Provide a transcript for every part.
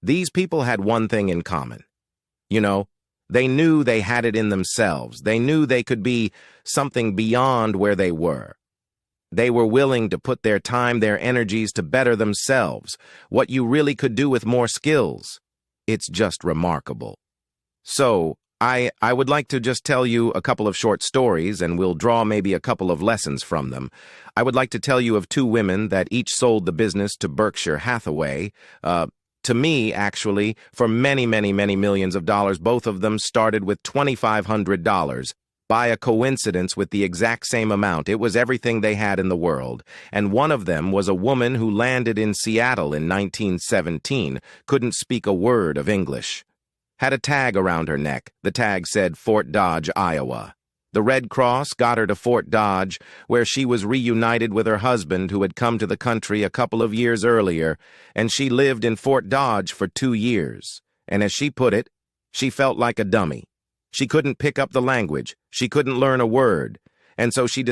These people had one thing in common. You know, they knew they had it in themselves. They knew they could be something beyond where they were. They were willing to put their time, their energies to better themselves, what you really could do with more skills. It's just remarkable. So, I would like to just tell you a couple of short stories, and we'll draw maybe a couple of lessons from them. I would like to tell you of two women that each sold the business to Berkshire Hathaway. To me, actually, for many, many, many millions of dollars. Both of them started with $2,500. By a coincidence with the exact same amount. It was everything they had in the world. And one of them was a woman who landed in Seattle in 1917, couldn't speak a word of English. Had a tag around her neck. The tag said Fort Dodge, Iowa. The Red Cross got her to Fort Dodge, where she was reunited with her husband who had come to the country a couple of years earlier, and she lived in Fort Dodge for 2 years. And as she put it, she felt like a dummy. She couldn't pick up the language. She couldn't learn a word. And so she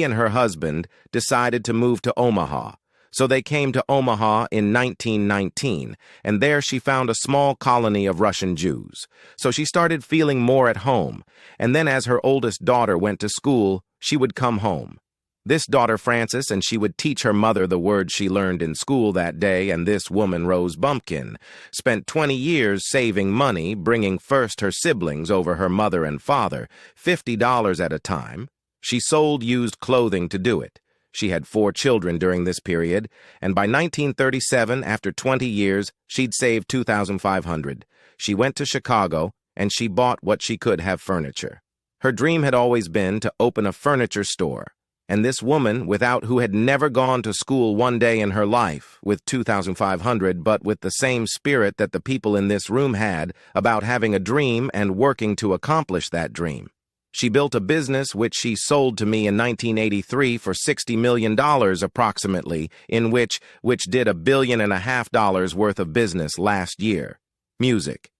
and her husband decided to move to Omaha. So they came to Omaha in 1919, and there she found a small colony of Russian Jews. So she started feeling more at home, and then as her oldest daughter went to school, she would come home. This daughter, Frances, and she would teach her mother the words she learned in school that day, and this woman, Rose Bumpkin, spent 20 years saving money, bringing first her siblings over her mother and father, $50 at a time. She sold used clothing to do it. She had 4 children during this period, and by 1937, after 20 years, she'd saved $2,500. She went to Chicago, and she bought what she could have furniture. Her dream had always been to open a furniture store. And this woman, who had never gone to school one day in her life, with $2,500, but with the same spirit that the people in this room had about having a dream and working to accomplish that dream. She built a business which she sold to me in 1983 for $60 million approximately, which did $1.5 billion worth of business last year. Music.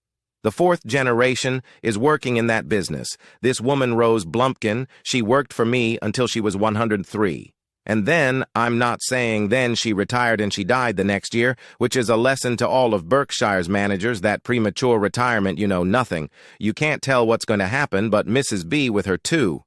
The 4th generation is working in that business. This woman, Rose Blumpkin, she worked for me until she was 103. And then, I'm not saying then she retired and she died the next year, which is a lesson to all of Berkshire's managers, that premature retirement, nothing. You can't tell what's going to happen, but Mrs. B with her 2